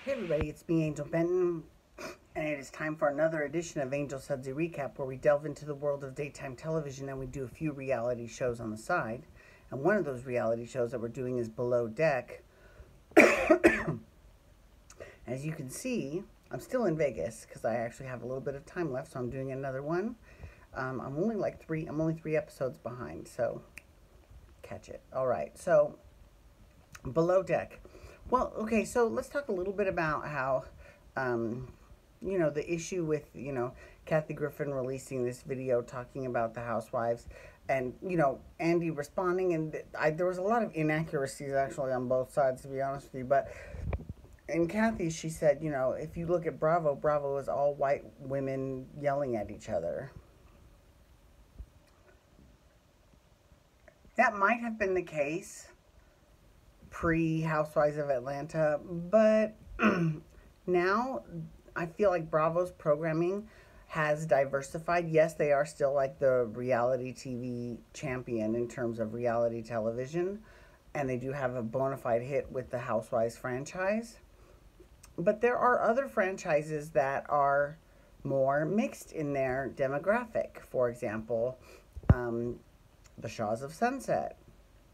Hey everybody, it's me, Angel Benton, and it is time for another edition of Angel Sudsy Recap, where we delve into the world of daytime television and we do a few reality shows on the side. And one of those reality shows that we're doing is Below Deck. As you can see, I'm still in Vegas because I actually have a little bit of time left, so I'm doing another one. I'm only three episodes behind, so catch it. All right, so Below Deck. Well, okay, so let's talk a little bit about how, the issue with, Kathy Griffin releasing this video talking about the housewives and, Andy responding. And there was a lot of inaccuracies actually on both sides, to be honest with you. But in Kathy, she said, if you look at Bravo, Bravo is all white women yelling at each other. That might have been the case pre-Housewives of Atlanta, but now I feel like Bravo's programming has diversified. Yes, they are still like the reality TV champion in terms of reality television, and they do have a bona fide hit with the Housewives franchise. But there are other franchises that are more mixed in their demographic. For example, the Shaws of Sunset,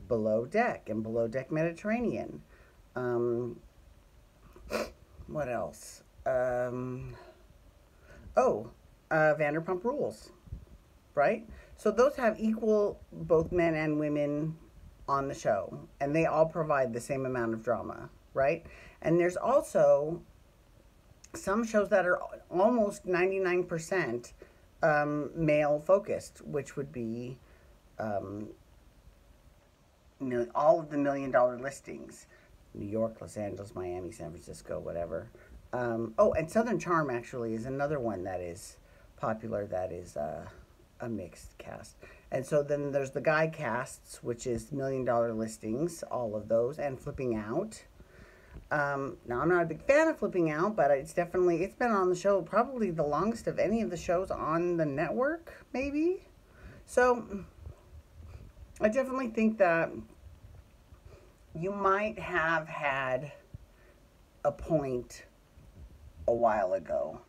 Below Deck, and Below Deck Mediterranean. What else? Vanderpump Rules, right? So those have equal, both men and women on the show, and they all provide the same amount of drama, right? And there's also some shows that are almost 99% male focused, which would be all of the $1 million listings. New York, Los Angeles, Miami, San Francisco, whatever. And Southern Charm actually is another one that is popular, that is a mixed cast. And so then there's the guy casts, which is $1 million listings, all of those, and Flipping Out. Now, I'm not a big fan of Flipping Out, but it's been on the show probably the longest of any of the shows on the network, maybe. So I definitely think that you might have had a point a while ago,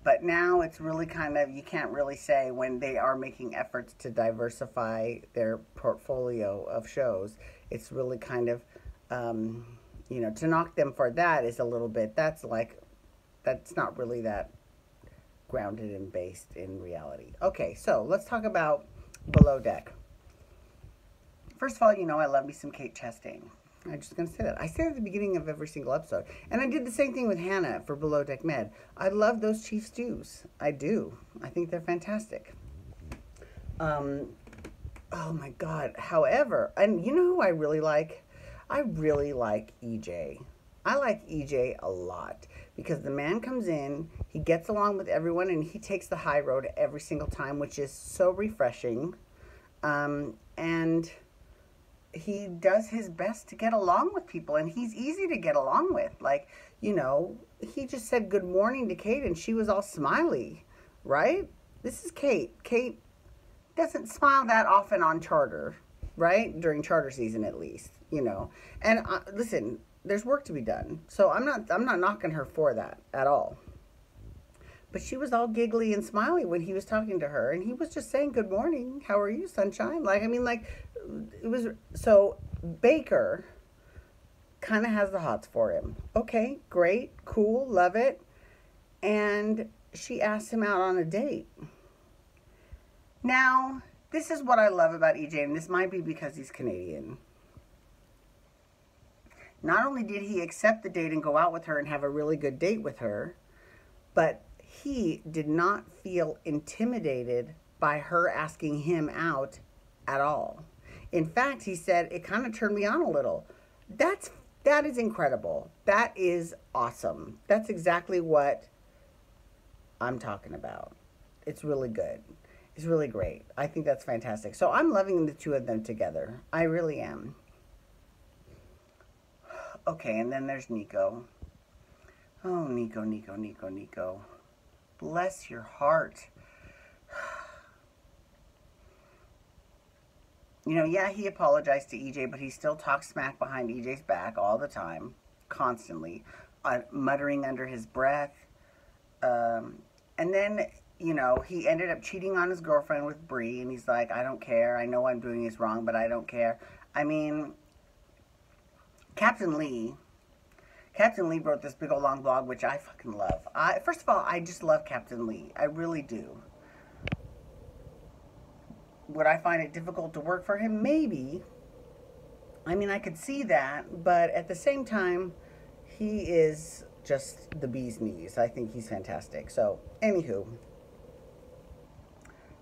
but now it's really kind of, you can't really say when they are making efforts to diversify their portfolio of shows. It's really kind of, to knock them for that is a little bit, that's not really that grounded and based in reality. Okay, so let's talk about Below Deck. First of all, I love me some Kate Chastain. I'm just going to say that. I say it at the beginning of every single episode. And I did the same thing with Hannah for Below Deck Med. I love those chief stews. I do. I think they're fantastic. Oh my God. However, and you know who I really like? I really like EJ. I like EJ a lot because the man comes in, he gets along with everyone, and he takes the high road every single time, which is so refreshing. And he does his best to get along with people, and he's easy to get along with. He just said good morning to Kate, and she was all smiley, right? This is Kate. Kate doesn't smile that often on Charter, right? During Charter season, at least, And listen, there's work to be done, so I'm not knocking her for that at all. But she was all giggly and smiley when he was talking to her, and he was just saying, good morning, how are you, sunshine? It was, so Baker kind of has the hots for him. Okay, great, cool, love it. And she asked him out on a date. Now, this is what I love about EJ, and this might be because he's Canadian. Not only did he accept the date and go out with her and have a really good date with her, but he did not feel intimidated by her asking him out at all. In fact, he said, it kind of turned me on a little. That is incredible. That is awesome. That's exactly what I'm talking about. It's really good. It's really great. I think that's fantastic. So I'm loving the two of them together. I really am. Okay, and then there's Nico. Oh, Nico. Bless your heart. Yeah, he apologized to EJ, but he still talks smack behind EJ's back all the time, constantly. muttering under his breath. And then, you know, he ended up cheating on his girlfriend with Bree, and he's like, I don't care. I know I'm doing this wrong, but I don't care. I mean, Captain Lee wrote this big old long blog, which I fucking love. First of all, I just love Captain Lee. I really do. Would I find it difficult to work for him? Maybe. I mean, I could see that, but at the same time, he is just the bee's knees. I think he's fantastic. So, anywho.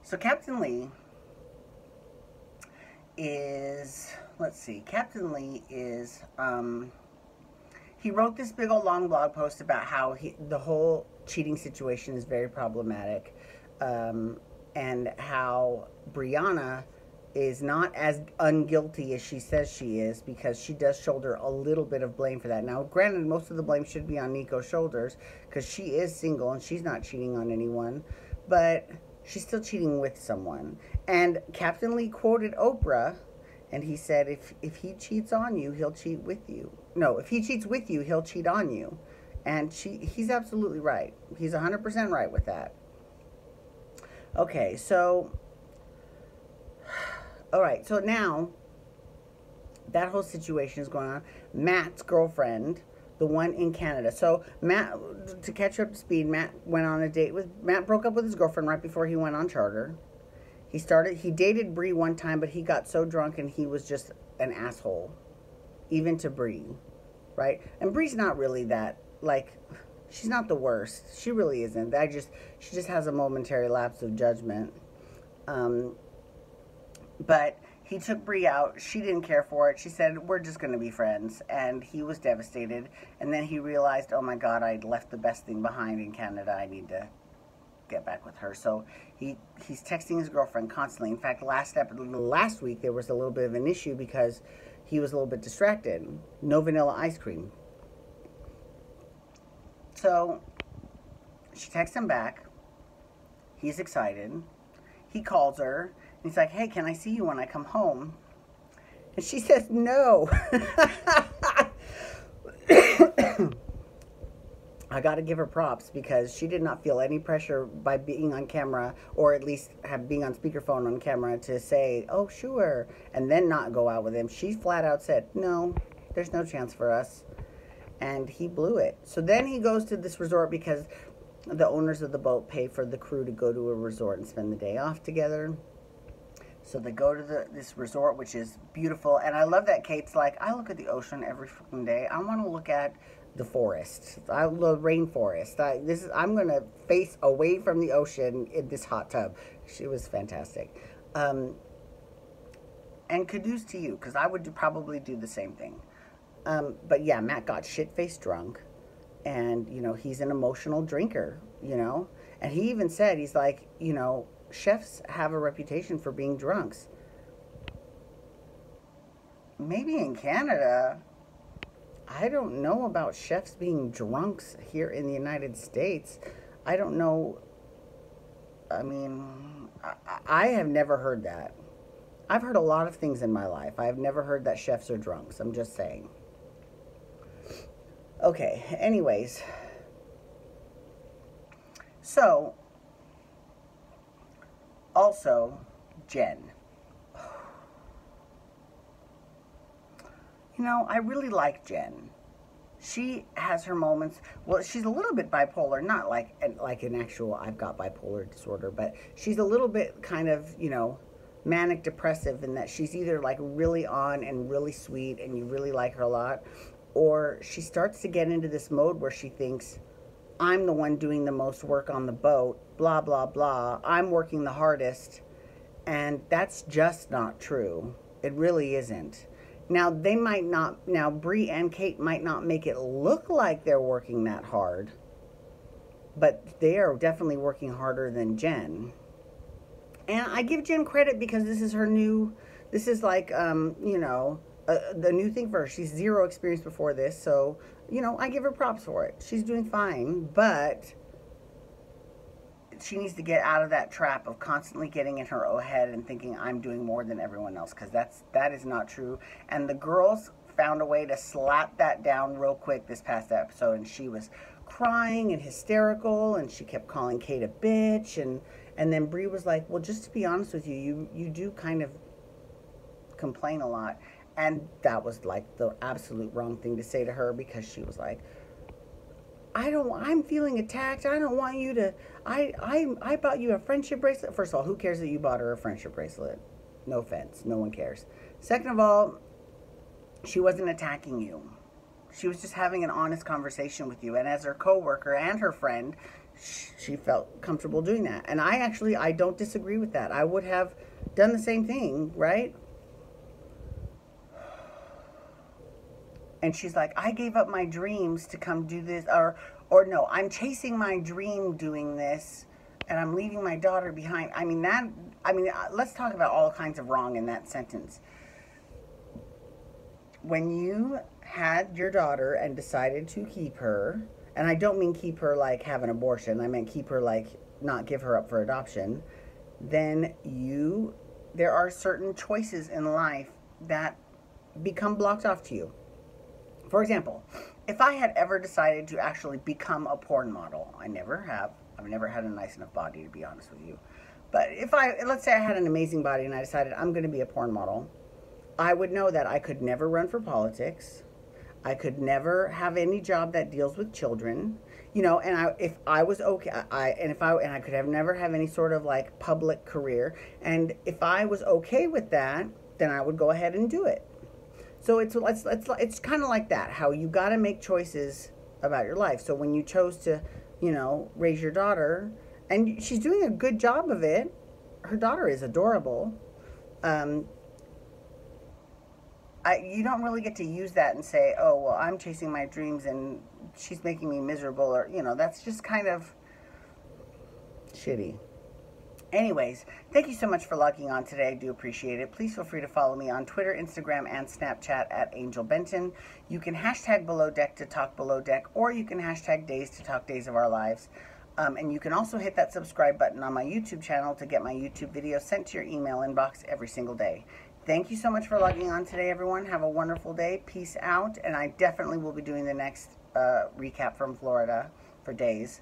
So, Captain Lee is, let's see, Captain Lee is, he wrote this big old long blog post about how the whole cheating situation is very problematic, and how Brianna is not as unguilty as she says she is, because she does shoulder a little bit of blame for that. Now, granted, most of the blame should be on Nico's shoulders, because she is single and she's not cheating on anyone, but she's still cheating with someone. And Captain Lee quoted Oprah, and he said, if he cheats on you, he'll cheat with you. No, if he cheats with you, he'll cheat on you. And he's absolutely right. He's 100% right with that. Okay, so, all right, so now that whole situation is going on. Matt's girlfriend, the one in Canada. So Matt, to catch up to speed, Matt broke up with his girlfriend right before he went on charter. He dated Bree one time, but he got so drunk and he was just an asshole, even to Bree, right? And Bree's not really that, like, she's not the worst. She really isn't. She just has a momentary lapse of judgment. But he took Bree out. She didn't care for it. She said, we're just going to be friends. And he was devastated. And then he realized, oh my God, I'd left the best thing behind in Canada. I need to get back with her. So he's texting his girlfriend constantly. In fact, last week there was a little bit of an issue because he was a little bit distracted. No vanilla ice cream. So she texts him back. He's excited. He calls her. And he's like, hey, can I see you when I come home? And she says no. I got to give her props, because she did not feel any pressure by being on camera, or at least being on speakerphone on camera, to say, oh, sure, and then not go out with him. She flat out said, no, there's no chance for us. And he blew it. So then he goes to this resort because the owners of the boat pay for the crew to go to a resort and spend the day off together. So they go to this resort, which is beautiful. And I love that Kate's like, I look at the ocean every fucking day. I want to look at the forest, the rainforest. I'm going to face away from the ocean in this hot tub. She was fantastic. And kudos to you, because I would probably do the same thing. But yeah, Matt got shit-faced drunk. And, you know, he's an emotional drinker, you know. And he even said, he's like, you know, chefs have a reputation for being drunks. Maybe in Canada. I don't know about chefs being drunks here in the United States. I don't know. I mean, I have never heard that. I've heard a lot of things in my life. I've never heard that chefs are drunks. I'm just saying. Okay, anyways. So, also, Jen. You know, I really like Jen. She has her moments. Well, she's a little bit bipolar, not like an actual I've got bipolar disorder, but she's a little bit kind of, you know, manic depressive, in that she's either like really on and really sweet and you really like her a lot, or she starts to get into this mode where she thinks, I'm the one doing the most work on the boat, blah, blah, blah. I'm working the hardest. And that's just not true. It really isn't. Now, Bree and Kate might not make it look like they're working that hard, but they are definitely working harder than Jen. And I give Jen credit because this is like, you know, the new thing for her. She's zero experience before this, so, you know, I give her props for it. She's doing fine, but she needs to get out of that trap of constantly getting in her own head and thinking I'm doing more than everyone else, because that is not true. And the girls found a way to slap that down real quick this past episode, and she was crying and hysterical, and she kept calling Kate a bitch, and then Bree was like, well, just to be honest with you, you do kind of complain a lot. And that was like the absolute wrong thing to say to her, because she was like, I'm feeling attacked. I don't want you to, I bought you a friendship bracelet. First of all, who cares that you bought her a friendship bracelet? No offense. No one cares. Second of all, she wasn't attacking you. She was just having an honest conversation with you. And as her coworker and her friend, she felt comfortable doing that. And I don't disagree with that. I would have done the same thing, right? And she's like, I gave up my dreams to come do this, or no, I'm chasing my dream doing this, and I'm leaving my daughter behind. Let's talk about all kinds of wrong in that sentence. When you had your daughter and decided to keep her, and I don't mean keep her like have an abortion, I meant keep her like not give her up for adoption, then there are certain choices in life that become blocked off to you. For example, if I had ever decided to actually become a porn model, I never have. I've never had a nice enough body, to be honest with you. But let's say I had an amazing body and I decided I'm going to be a porn model, I would know that I could never run for politics. I could never have any job that deals with children, and if I was okay, I could never have any sort of like public career. And if I was okay with that, then I would go ahead and do it. So it's kind of like that, how you got to make choices about your life. So when you chose to, raise your daughter, and she's doing a good job of it, her daughter is adorable. You don't really get to use that and say, oh, well, I'm chasing my dreams and she's making me miserable, or, that's just kind of shitty. Anyways, thank you so much for logging on today. I do appreciate it. Please feel free to follow me on Twitter, Instagram, and Snapchat at Angel Benton. You can hashtag Below Deck to talk Below Deck, or you can hashtag Days to talk Days of Our Lives. And you can also hit that subscribe button on my YouTube channel to get my YouTube videos sent to your email inbox every single day. Thank you so much for logging on today, everyone. Have a wonderful day. Peace out. And I definitely will be doing the next recap from Florida for Days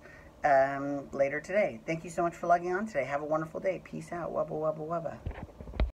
later today. Thank you so much for logging on today. Have a wonderful day. Peace out. Wubba, wubba, wubba.